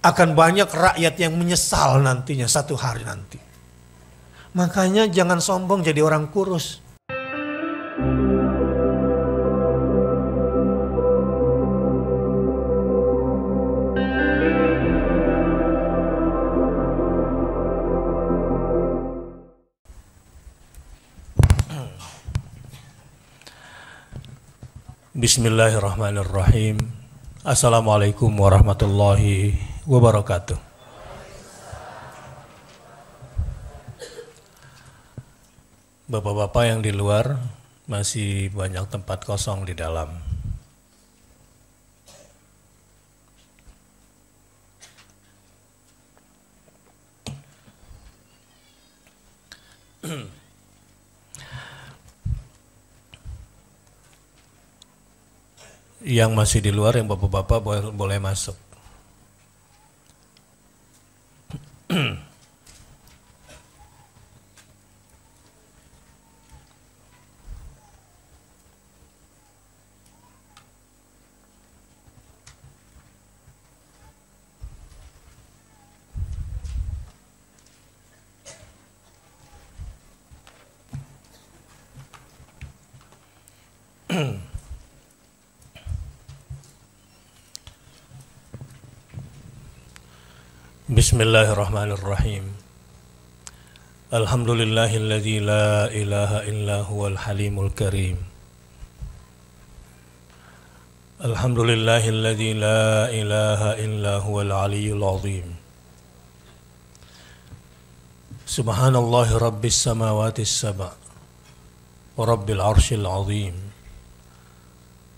Akan banyak rakyat yang menyesal nantinya satu hari nanti. Makanya jangan sombong jadi orang kurus. Bismillahirrahmanirrahim. Assalamualaikum warahmatullahi wabarakatuh. Bapak-bapak yang di luar, masih banyak tempat kosong di dalam. Yang masih di luar, yang bapak-bapak boleh masuk. Bismillahirrahmanirrahim. Alhamdulillahilladzi la ilaha illa huwal halimul karim. Alhamdulillahilladzi la ilaha illa huwal aliyyul azim. Subhanallahi rabbis samawati sab'a wa rabbil arshil azim.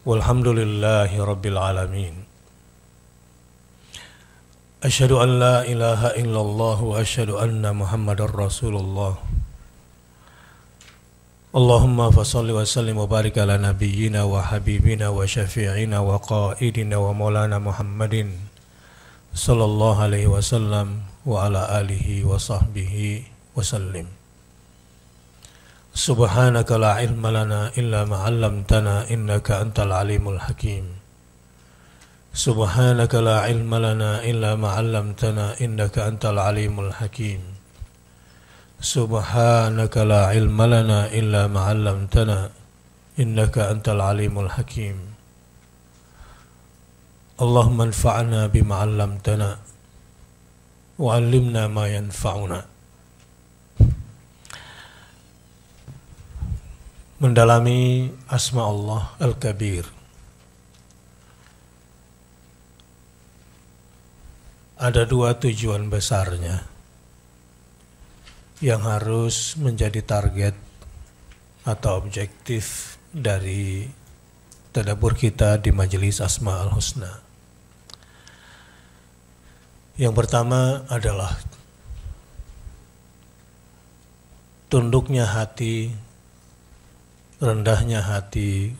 Walhamdulillahi rabbil alamin. Asyhadu an la ilaha illallah wa asyhadu anna Muhammadar Rasulullah. Allahumma fassalli wa sallim wa barik ala nabiyyina wa habibina wa syafi'ina wa qaidina wa maulana Muhammadin sallallahu alaihi wasallam wa ala alihi wa sahbihi wa sallim. Subhanaka la ilma lana illa ma 'allamtana innaka antal alimul hakim. Subhanaka la ilma lana illa ma 'allamtana innaka antal alimul hakim. Subhanaka la ilma lana illa ma 'allamtana innaka antal alimul hakim. Allahumma anfa'na bima 'allamtana wa 'allimna ma yanfa'una. Mendalami asma Allah Al-Kabir. Ada dua tujuan besarnya yang harus menjadi target atau objektif dari tadabbur kita di Majelis Asmaul Husna. Yang pertama adalah tunduknya hati, rendahnya hati,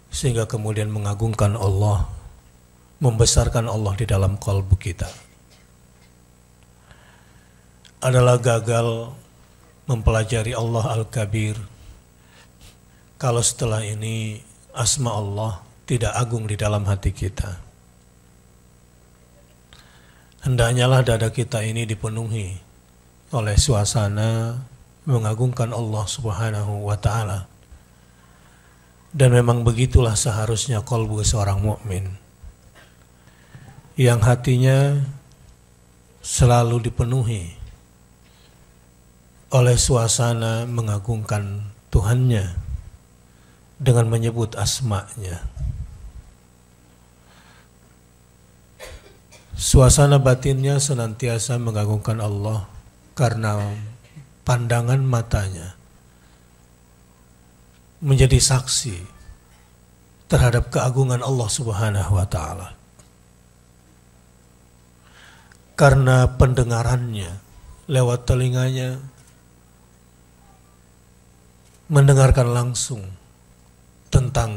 sehingga kemudian mengagungkan Allah, membesarkan Allah di dalam kalbu kita. Adalah gagal mempelajari Allah Al-Kabir kalau setelah ini asma Allah tidak agung di dalam hati kita. Hendaknya dada kita ini dipenuhi oleh suasana mengagungkan Allah Subhanahu wa ta'ala. Dan memang begitulah seharusnya kalbu seorang mukmin, yang hatinya selalu dipenuhi oleh suasana mengagungkan Tuhannya dengan menyebut asma-Nya. Suasana batinnya senantiasa mengagungkan Allah karena pandangan matanya menjadi saksi terhadap keagungan Allah Subhanahu wa ta'ala. Karena pendengarannya lewat telinganya mendengarkan langsung tentang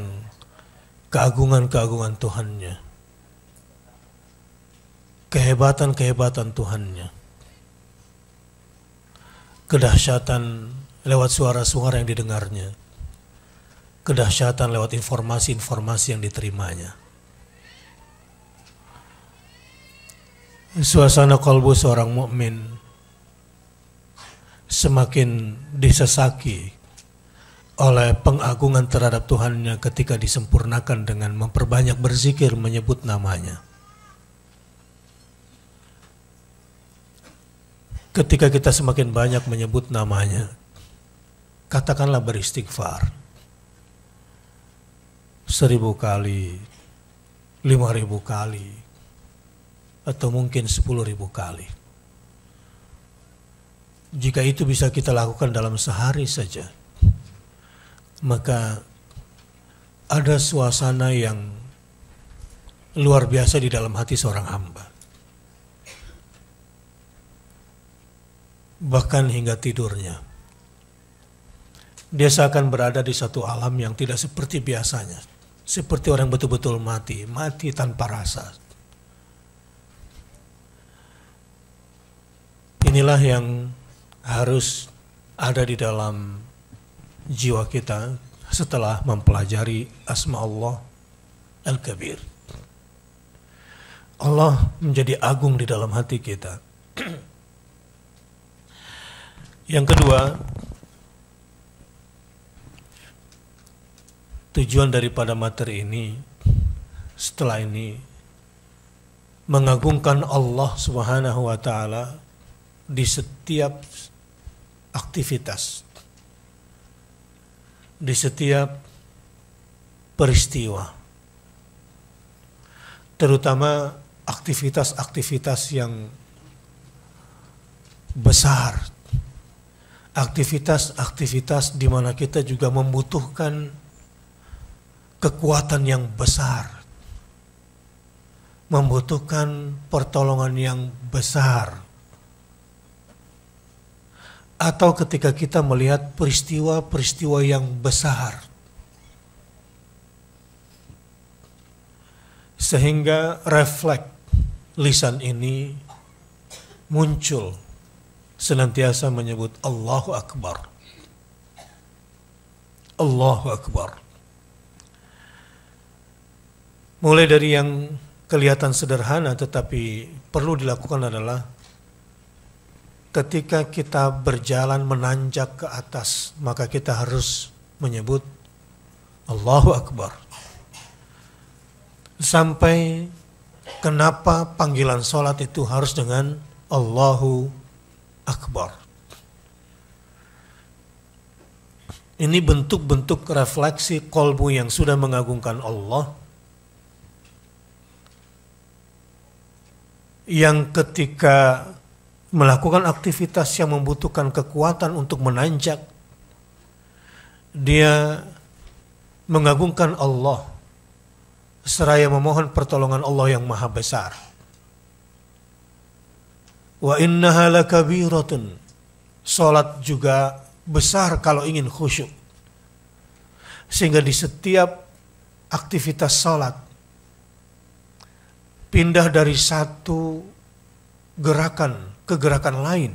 keagungan-keagungan Tuhannya, kehebatan-kehebatan Tuhannya, kedahsyatan lewat suara-suara yang didengarnya, kedahsyatan lewat informasi-informasi yang diterimanya. suasana kalbu seorang mukmin semakin disesaki oleh pengagungan terhadap Tuhannya ketika disempurnakan dengan memperbanyak berzikir menyebut namanya. Ketika kita semakin banyak menyebut namanya, katakanlah beristighfar 1000 kali, 5000 kali, atau mungkin 10.000 kali. Jika itu bisa kita lakukan dalam sehari saja, maka ada suasana yang luar biasa di dalam hati seorang hamba. Bahkan hingga tidurnya, dia seakan berada di satu alam yang tidak seperti biasanya. Seperti orang betul-betul mati tanpa rasa. Inilah yang harus ada di dalam jiwa kita setelah mempelajari asma Allah Al-Kabir. Allah menjadi agung di dalam hati kita. Yang kedua, tujuan daripada materi ini setelah ini mengagungkan Allah Subhanahu wa taala di setiap aktivitas, di setiap peristiwa, terutama aktivitas-aktivitas yang besar, aktivitas-aktivitas di mana kita juga membutuhkan kekuatan yang besar, membutuhkan pertolongan yang besar. Atau ketika kita melihat peristiwa-peristiwa yang besar, sehingga refleks lisan ini muncul senantiasa menyebut Allahu Akbar. Allahu Akbar. Mulai dari yang kelihatan sederhana tetapi perlu dilakukan adalah ketika kita berjalan menanjak ke atas, maka kita harus menyebut Allahu Akbar. Sampai kenapa panggilan sholat itu harus dengan Allahu Akbar. Ini bentuk-bentuk refleksi kolbu yang sudah mengagungkan Allah, yang ketika melakukan aktivitas yang membutuhkan kekuatan untuk menanjak, dia mengagungkan Allah seraya memohon pertolongan Allah yang maha besar. Wa innaha lakabiratun. Salat juga besar kalau ingin khusyuk. Sehingga di setiap aktivitas salat, pindah dari satu gerakan ke gerakan lain,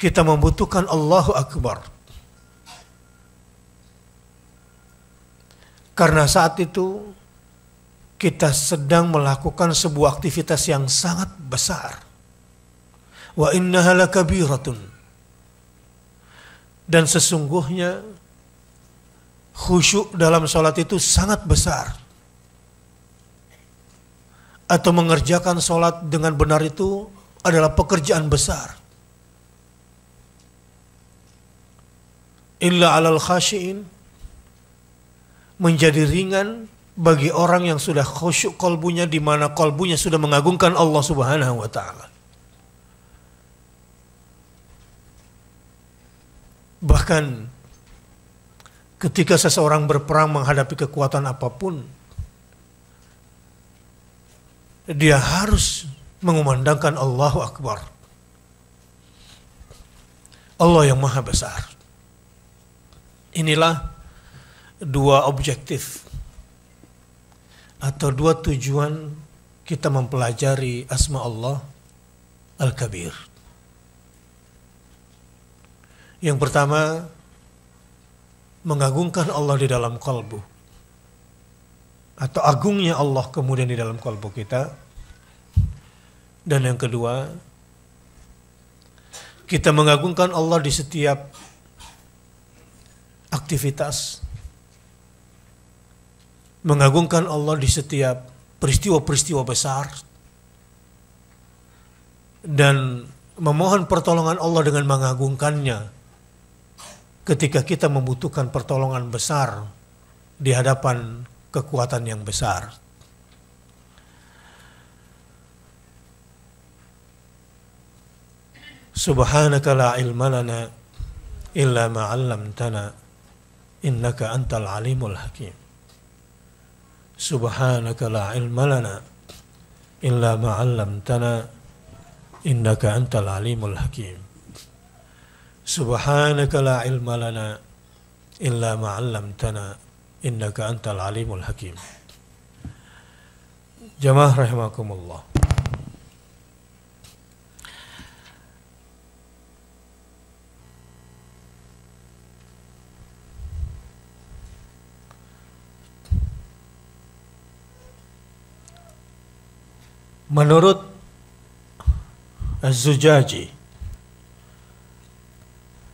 kita membutuhkan Allahu Akbar. Karena saat itu kita sedang melakukan sebuah aktivitas yang sangat besar. Wa innaha lakabiratun. Dan sesungguhnya khusyuk dalam sholat itu sangat besar. Atau mengerjakan sholat dengan benar itu adalah pekerjaan besar. Illa alal khashiin. Menjadi ringan bagi orang yang sudah khusyuk kolbunya, di mana kolbunya sudah mengagungkan Allah Subhanahu wa taala. Bahkan ketika seseorang berperang menghadapi kekuatan apapun, dia harus mengumandangkan Allahu Akbar. Allah yang maha besar. Inilah dua objektif atau dua tujuan kita mempelajari asma Allah Al-Kabir. Yang pertama, mengagungkan Allah di dalam kalbu, atau agungnya Allah kemudian di dalam kalbu kita. Dan yang kedua, kita mengagungkan Allah di setiap aktivitas, mengagungkan Allah di setiap peristiwa-peristiwa besar, dan memohon pertolongan Allah dengan mengagungkannya ketika kita membutuhkan pertolongan besar di hadapan kekuatan yang besar. Subhanaka la ilma lana illa ma 'allamtana innaka antal alimul hakim. Subhanaka la ilma lana illa ma 'allamtana innaka antal alimul hakim. Subhanaka la ilma lana illa ma 'allamtana innaka antal alimul hakim. Jamaah rahimakumullah. Menurut Az-Zujaji,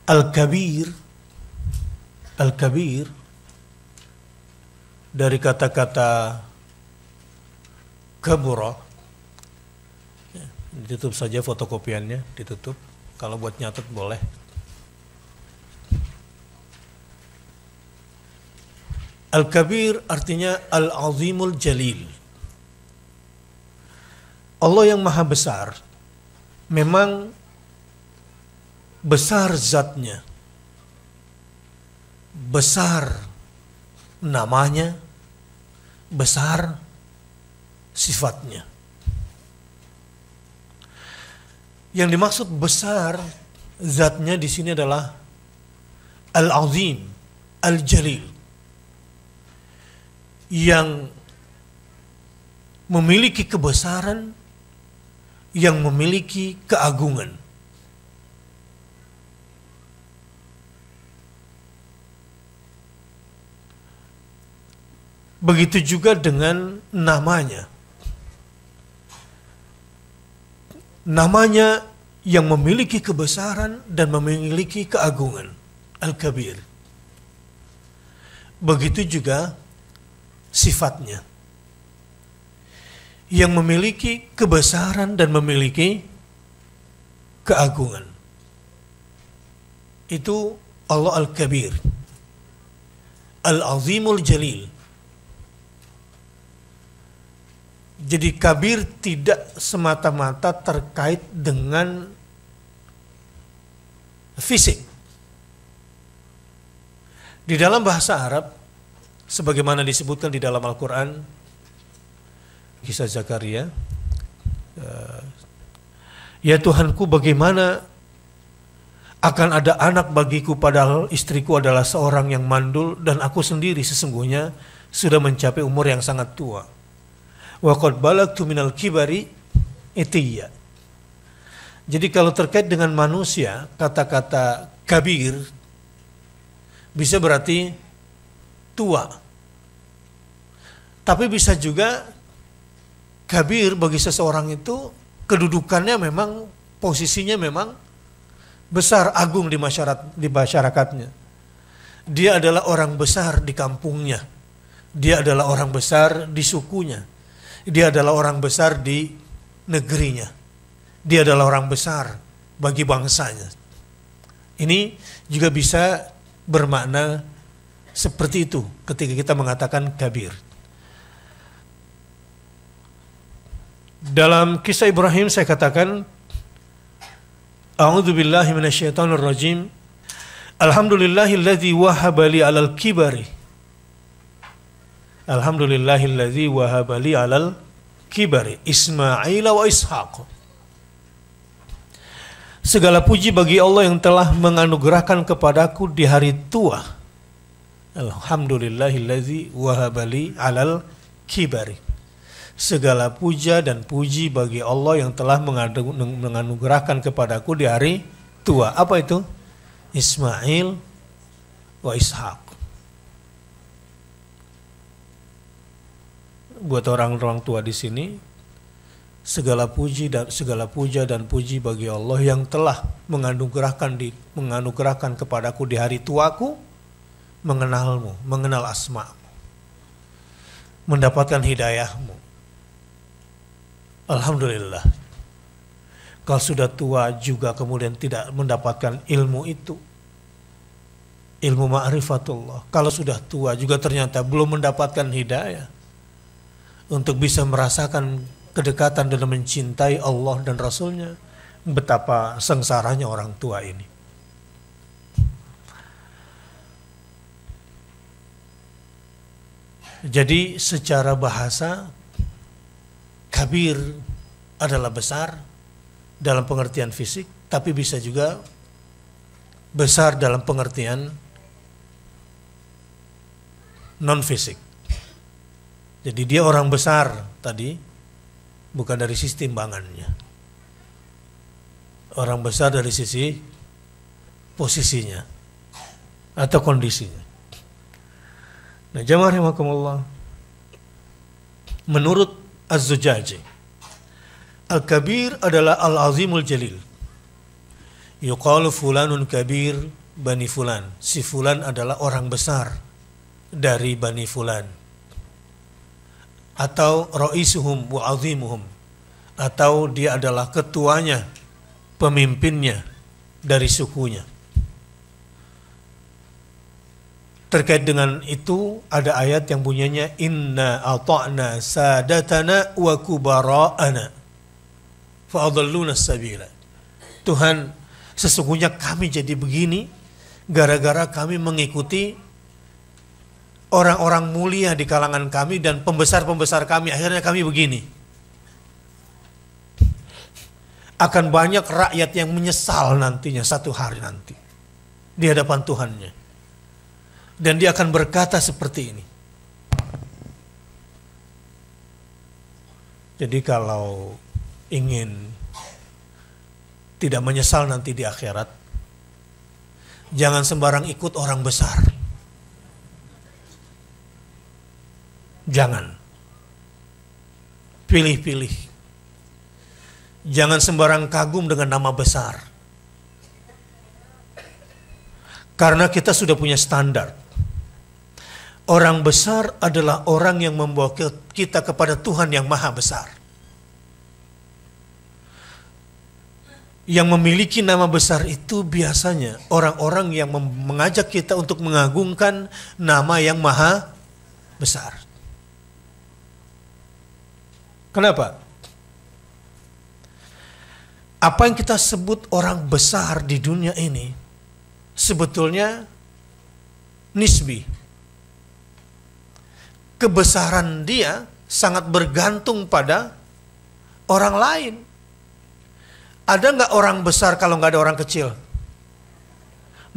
Al-Kabir dari kata-kata kabura, ditutup saja fotokopiannya, ditutup. Kalau buat nyatet boleh. Al-Kabir artinya Al-Azimul Jalil. Allah yang maha besar, memang besar zatnya, besar namanya, besar sifatnya. Yang dimaksud besar zatnya di sini adalah Al-Azim, Al-Jalil, yang memiliki kebesaran, yang memiliki keagungan. Begitu juga dengan namanya. Namanya yang memiliki kebesaran dan memiliki keagungan. Al-Kabir. Begitu juga sifatnya, yang memiliki kebesaran dan memiliki keagungan. Itu Allah Al-Kabir, Al-Azimul Jalil. Jadi kabir tidak semata-mata terkait dengan fisik. Di dalam bahasa Arab, sebagaimana disebutkan di dalam Al-Quran, kisah Zakaria, ya Tuhanku, bagaimana akan ada anak bagiku padahal istriku adalah seorang yang mandul dan aku sendiri sesungguhnya sudah mencapai umur yang sangat tua. Wa qad balagtu minal kibari itiyya. Jadi kalau terkait dengan manusia, kata-kata kabir bisa berarti tua. Tapi bisa juga kabir bagi seseorang itu kedudukannya memang, posisinya memang besar, agung di masyarakatnya. Dia adalah orang besar di kampungnya. Dia adalah orang besar di sukunya. Dia adalah orang besar di negerinya. Dia adalah orang besar bagi bangsanya. Ini juga bisa bermakna seperti itu ketika kita mengatakan kabir. Dalam kisah Ibrahim saya katakan, A'udzubillahi minasyaitonirrajim. Alhamdulillahilladzi wahaba li 'alal kibari. Alhamdulillahilladzi wahaba li 'alal kibari Ismail wa Ishaq. Segala puji bagi Allah yang telah menganugerahkan kepadaku di hari tua. Alhamdulillahilladzi wahaba li 'alal kibari. Segala puja dan puji bagi Allah yang telah menganugerahkan kepadaku di hari tua. Apa itu? Ismail wa Ishaq. Buat orang-orang tua di sini, Segala puja dan puji bagi Allah yang telah menganugerahkan kepadaku di hari tuaku, mengenalmu, mengenal asma'mu, mendapatkan hidayahmu. Alhamdulillah. Kalau sudah tua juga kemudian tidak mendapatkan ilmu itu, ilmu ma'rifatullah. Kalau sudah tua juga ternyata belum mendapatkan hidayah untuk bisa merasakan kedekatan dan mencintai Allah dan Rasulnya. Betapa sengsaranya orang tua ini. Jadi secara bahasa, kabir adalah besar dalam pengertian fisik, tapi bisa juga besar dalam pengertian non fisik. Jadi dia orang besar tadi bukan dari sisi timbangannya. Orang besar dari sisi posisinya atau kondisinya. Nah, jamaah rahimakumullah, menurut Az-Zujaji, Al-Kabir adalah Al-Azimul Jalil. Yuqalu fulanun kabir bani fulan. Si fulan adalah orang besar dari bani fulan. Atau ra'isuhum wa azimuhum, atau dia adalah ketuanya, pemimpinnya dari sukunya. Terkait dengan itu ada ayat yang bunyinya inna ata'na sadatana wa kubara'ana fa'adalluna sabila. Tuhan, sesungguhnya kami jadi begini gara-gara kami mengikuti orang-orang mulia di kalangan kami dan pembesar-pembesar kami, akhirnya kami begini. Akan banyak rakyat yang menyesal nantinya satu hari nanti di hadapan Tuhannya. Dan dia akan berkata seperti ini. Jadi kalau ingin tidak menyesal nanti di akhirat, jangan sembarang ikut orang besar. Jangan pilih-pilih. Jangan sembarang kagum dengan nama besar. Karena kita sudah punya standar. Orang besar adalah orang yang membawa kita kepada Tuhan yang maha besar. Yang memiliki nama besar itu biasanya orang-orang yang mengajak kita untuk mengagungkan nama yang maha besar. Kenapa? Apa yang kita sebut orang besar di dunia ini sebetulnya nisbi. Kebesaran dia sangat bergantung pada orang lain. Ada nggak orang besar kalau nggak ada orang kecil?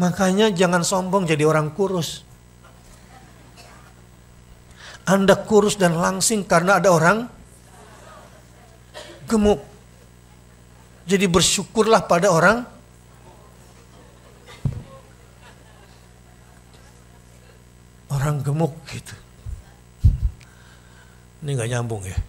Makanya jangan sombong jadi orang kurus. Anda kurus dan langsing karena ada orang gemuk. Jadi bersyukurlah pada orang gemuk gitu. Ini nggak nyambung ya.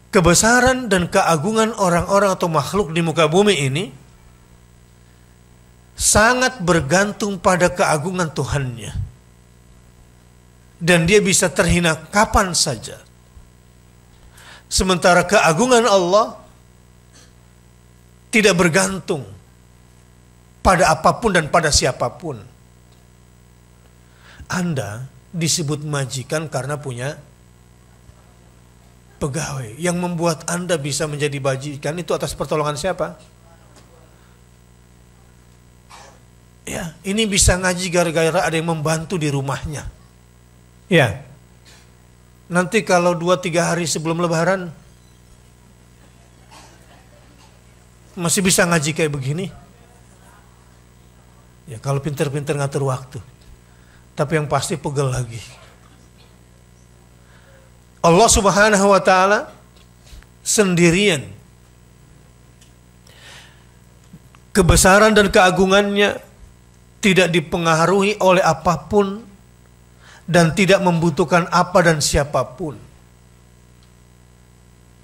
Kebesaran dan keagungan orang-orang atau makhluk di muka bumi ini sangat bergantung pada keagungan Tuhannya. Dan dia bisa terhina kapan saja. Sementara keagungan Allah tidak bergantung pada apapun dan pada siapapun. Anda disebut majikan karena punya pegawai. Yang membuat Anda bisa menjadi majikan itu atas pertolongan siapa? Ya, ini bisa ngaji gara-gara ada yang membantu di rumahnya. Ya. Nanti kalau 2-3 hari sebelum lebaran masih bisa ngaji kayak begini. Ya, kalau pinter-pinter ngatur waktu. Tapi yang pasti pegel lagi. Allah Subhanahu wa taala sendirian. kebesaran dan keagungannya tidak dipengaruhi oleh apapun dan tidak membutuhkan apa dan siapapun.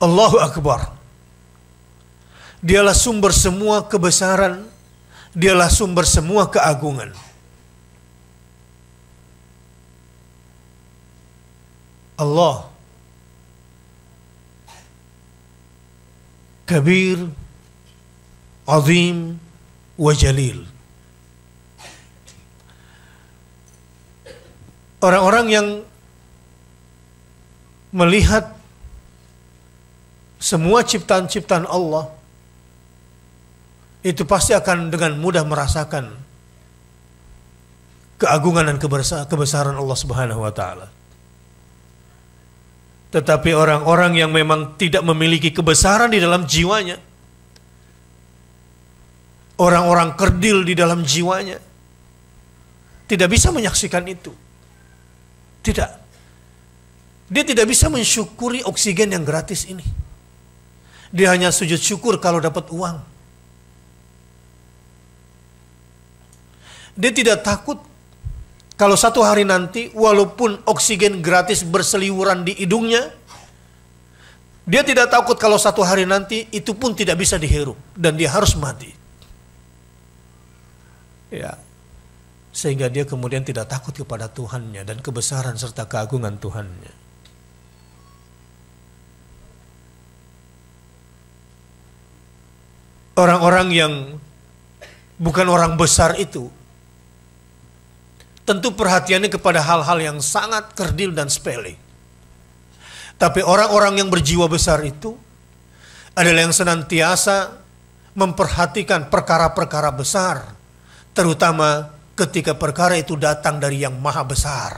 Allahu Akbar. Dialah sumber semua kebesaran, dialah sumber semua keagungan. Allah Kabir, Azim, wa Jalil. Orang-orang yang melihat semua ciptaan-ciptaan Allah itu pasti akan dengan mudah merasakan keagungan dan kebesaran Allah Subhanahu wa taala. Tetapi orang-orang yang memang tidak memiliki kebesaran di dalam jiwanya, orang-orang kerdil di dalam jiwanya, tidak bisa menyaksikan itu. Tidak. Dia tidak bisa mensyukuri oksigen yang gratis ini. Dia hanya sujud syukur kalau dapat uang. Dia tidak takut kalau satu hari nanti walaupun oksigen gratis berseliweran di hidungnya, dia tidak takut kalau satu hari nanti itu pun tidak bisa dihirup dan dia harus mati. Ya. Sehingga dia kemudian tidak takut kepada Tuhannya dan kebesaran serta keagungan Tuhannya. Orang-orang yang bukan orang besar itu tentu perhatiannya kepada hal-hal yang sangat kerdil dan sepele. Tapi orang-orang yang berjiwa besar itu adalah yang senantiasa memperhatikan perkara-perkara besar, terutama ketika perkara itu datang dari yang maha besar.